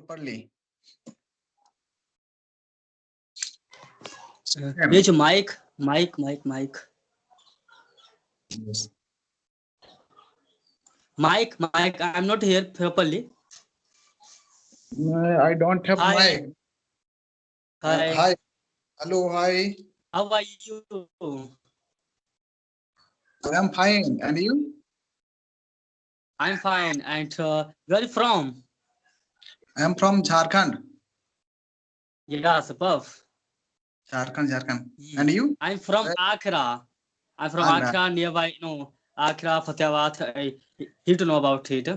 properly. Which mic? Yes. Mic. I'm not here properly. I don't have Hi. mic. Hi. Hi. Hello. Hi. How are you? I am fine. And you? I'm fine. And where are you from? I am from Jharkhand. Yeah, superb. Jharkhand. And you? I'm from Where? Accra. I'm from Agra. Accra, nearby, Accra, Fatehawad. You to know about it.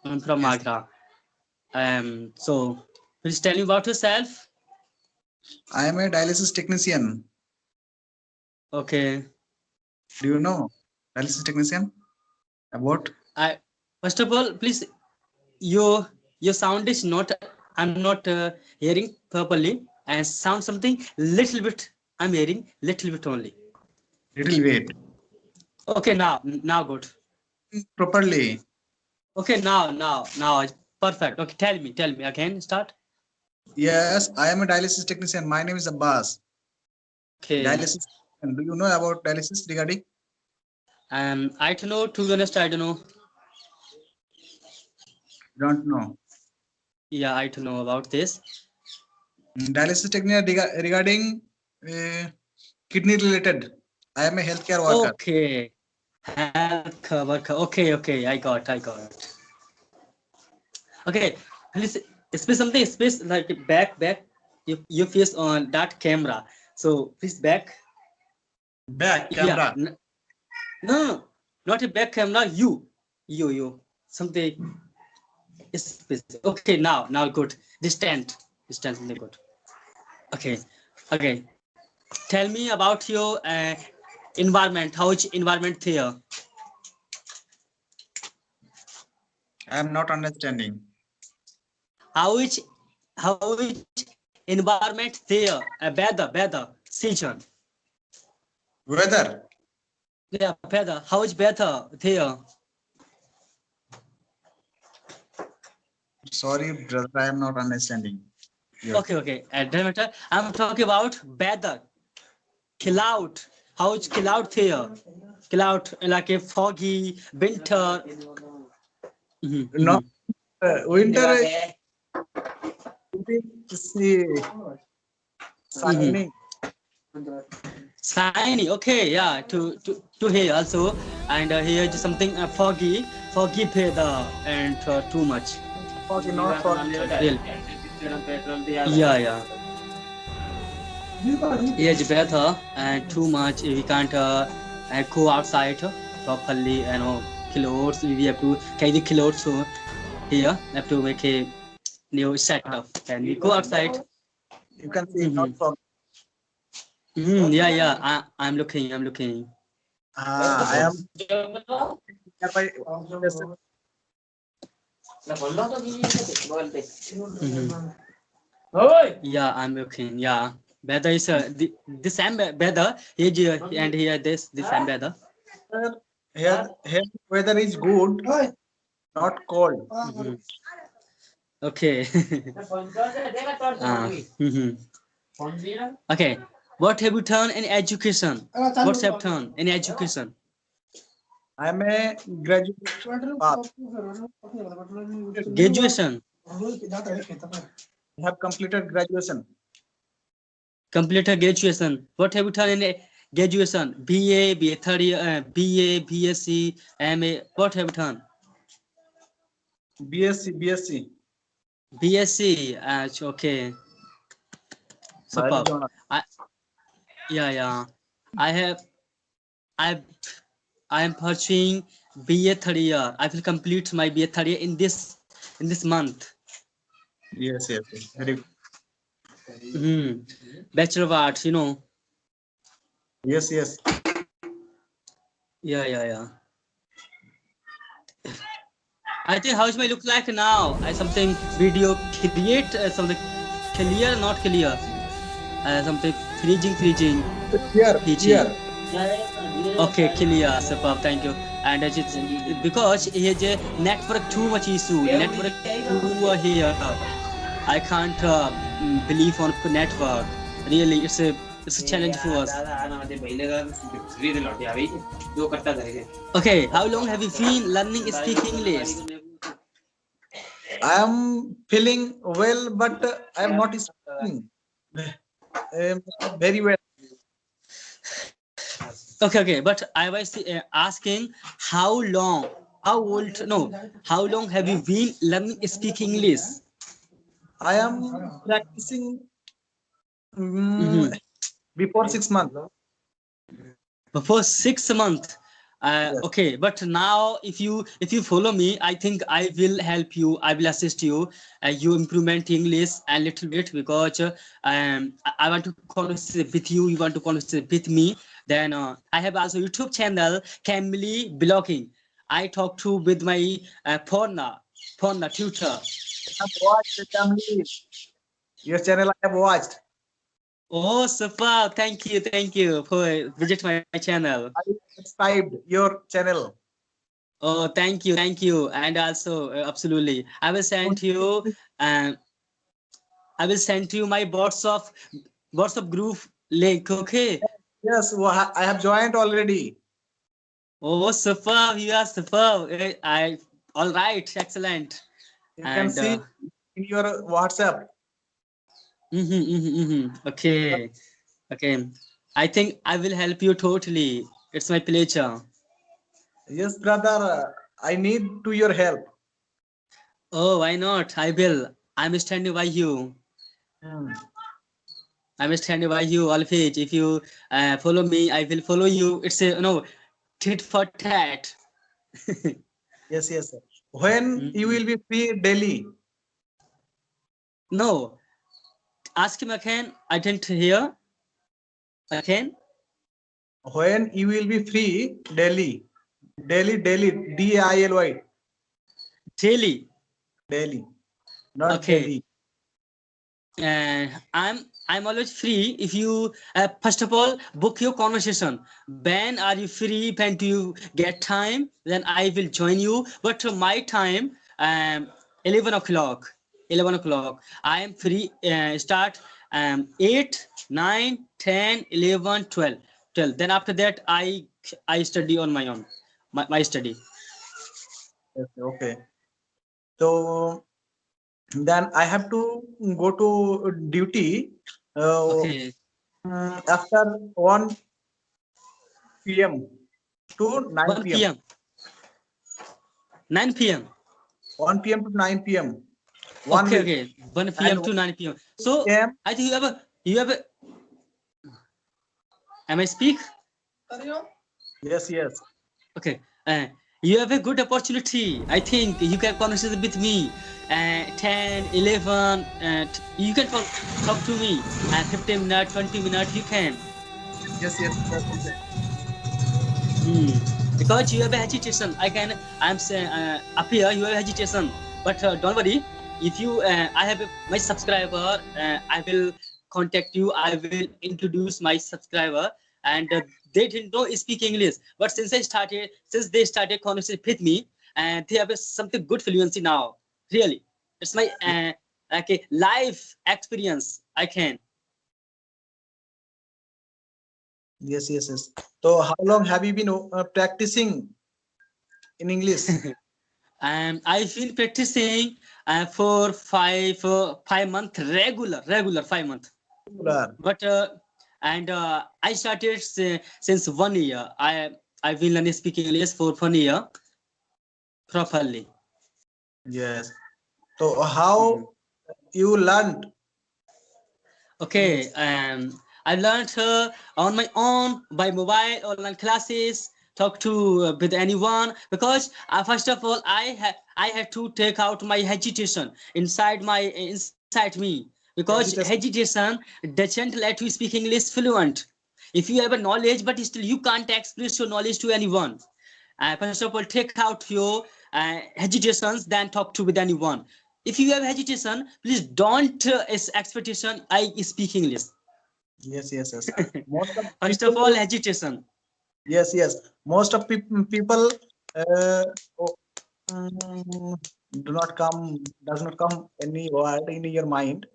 I'm from Yes. Accra. So please tell me about yourself. I am a dialysis technician. Okay. Do you know dialysis technician? About? First of all, please, your sound is not. I'm not hearing properly, and sound something little bit. I'm hearing little bit only. Little wait. Okay, now good. Properly. Okay, now perfect. Okay, tell me again. Start. Yes, I am a dialysis technician. My name is Abbas. Okay. Dialysis. And do you know about dialysis regarding? I don't know. To be honest, I don't know. Don't know. Yeah, I don't know about this. Dialysis technician regarding kidney related. I am a healthcare worker. Okay. Health worker. Okay. I got. Okay. Please space something. Space like back. You face on that camera. So please back. Back camera. Yeah. No, not a back camera. You. Something. Space. Okay. Now good. Distant. Really good. Okay. Tell me about your environment. How is environment there? I am not understanding. How is environment there? Weather season. Weather. Yeah, weather. How is weather there? Sorry, brother, I am not understanding. Okay. Doesn't matter. I'm talking about weather. Cloud. How is cloud there? Cloud like a foggy winter. No, winter. See, sunny. Shiny. Okay, yeah. To here also, and here is something foggy weather and too much. Foggy, not foggy. Yeah. Here's weather and too much. We can't go outside properly. Clothes. We have to carry the clothes. So here we have to make a new setup and we go outside. You can see not foggy. Yeah. I'm looking. I am. Yeah, I'm looking. Yeah, weather is the same weather. Here and here this same weather. Here weather is good, not cold. Okay. Okay. What have you done in education? What's have done in education? I am a graduate. Graduation. I have completed graduation. Completed graduation. What have you done in graduation? BA third year, BA, BSc, MA. What have you done? BSc. BSc. Okay. Superb. Yeah. I am pursuing BA third year. I will complete my BA third year in this month. Yes. Very good. Bachelor of Arts, Yes. Yeah. I think how is my look like now? I something video create something clear, not clear. Something freezing. Clear. Okay, clear. Superb. Thank you. And because here is a network too much issue. Network too here. I can't believe on network. Really, it's a challenge for us. Okay, how long have you been learning speak English? I am feeling well, but I am not speaking very well. Okay, but I was asking how old, no, how long have you been learning speak English? I am practicing Mhm. before 6 months. For 6 months. Yes. Okay, but now if you follow me, I think I will help you. I will assist you. You improvement English a little bit because I want to conversate with you. You want to conversate with me. Then I have also YouTube channel, Camly Blogging. I talk to with my Porna tutor. I have watched the family. Your channel I have watched. Oh, super! Thank you for visit my channel. I subscribed your channel. Oh, thank you, and also absolutely, I will send you, and I will send you my WhatsApp group link. Okay. Yes, I have joined already. Oh, superb! You are superb. I all right, excellent. You can And see in your WhatsApp. okay, okay. I think I will help you totally. It's my pleasure. Yes, brother. I need to your help. Oh, why not? I will. I'm standing by you. Hmm. I'm standing by you always. If you follow me, I will follow you. It's a tit for tat. Yes, yes. Sir. When you will be free daily? No, ask him again. I didn't hear. Again. When you will be free daily? Daily, DILY. Daily. Daily, not Okay. daily. I'm always free. If you first of all book your conversation. When are you free? When do you get time? Then I will join you. But my time 11 o'clock. 11 o'clock. I am free. Start 8, 9, 10, 11, 12. 12. Then after that I study on my own. My study. Yes, okay. So then I have to go to duty Okay. after 1 p.m. to 9 1 p.m. p.m. 9 p.m. 1 p.m. to 9 p.m. 1 Okay, will okay. 1 p.m. and to 9 p.m. So 1 p.m. I think you have a am I speak? Yes, yes. Okay. You have a good opportunity. I think you can conversate with me. 10, 11, you can talk to me. 15 minutes, 20 minutes, you can. Yes, yes, yes, yes. Because you have a hesitation. I'm saying up here you have a hesitation. But don't worry. If you, I have my subscriber, I will contact you. I will introduce my subscriber, and they didn't know speak English. But since they started conversation with me, and they have something good fluency now. Really, it's my like a life experience. I can. Yes, yes, yes. So how long have you been practicing in English? I've been practicing for 5 months regular 5 months. Regular. But I started since 1 year. I've been learning speaking English for 1 year properly. Yes. So how you learned English? Okay, I learned on my own by mobile online classes. Talk to with anyone because first of all I had to take out my hesitation inside me because Hesitation. hesitation doesn't let you speak English fluent. If you have a knowledge but still you can't express your knowledge to anyone. First of all, take out your hesitations, then talk to with anyone. If you have hesitation, please don't expectation I speak English. Yes, yes, yes. Most of First of all, people. hesitation. Yes, yes. Most of people uh, oh, mm, does not come any word in your mind.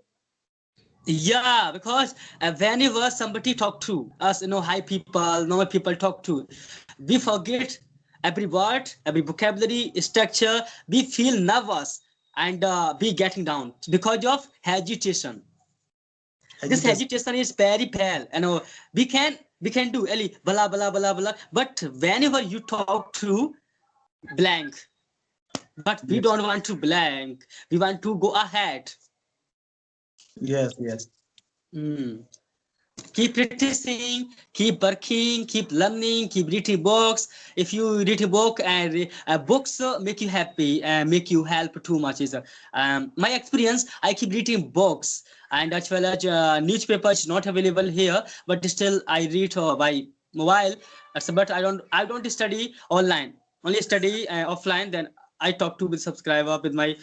Yeah, because whenever somebody talk to us, high people, normal people talk to, we forget every word, every vocabulary, structure. We feel nervous and we getting down because of hesitation. This Agitation. hesitation is very pale. We can do Eli blah blah blah blah. But whenever you talk to blank, but we Yes. don't want to blank. We want to go ahead. Yes. Yes. Hmm. Keep practicing, keep working, keep learning, keep reading books. If you read a book and books make you happy and make you help too much is my experience. I keep reading books and as well as newspaper is not available here, but still I read by mobile. But I don't study online. Only study offline. Then I talk to with subscriber with my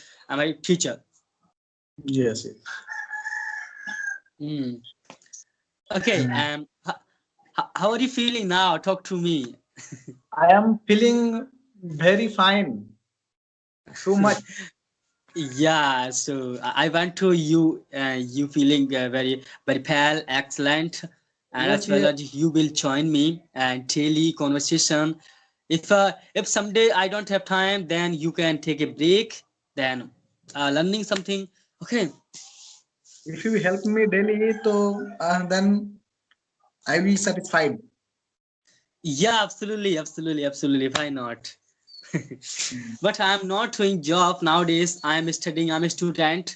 teacher. Yes. Yes. Hmm. Okay. Mm. How are you feeling now? Talk to me. I am feeling very fine. Too much. Yeah, so I want to you feeling very very pale, excellent, and Yes. as well Yes. as you will join me and daily conversation. If someday I don't have time, then you can take a break, then learning something. Okay. If you help me daily, so then I will satisfied. Yeah, absolutely, absolutely, absolutely. Why not? Mm. But I'm not doing job nowadays. I'm studying. I'm a student.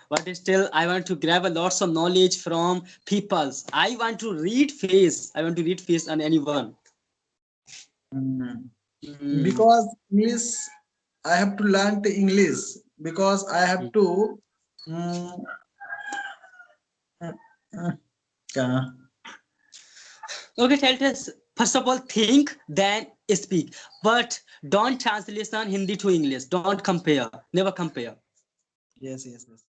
But still I want to grab a lots of knowledge from peoples. I want to read face on anyone. Mm. Mm, Because English, I have to learn the English because I have mm. to. Mm, mm, mm, yeah. Okay, tell us first of all think then speak, but don't translation Hindi to English. Don't compare, never compare. Yes. Yes. Yes.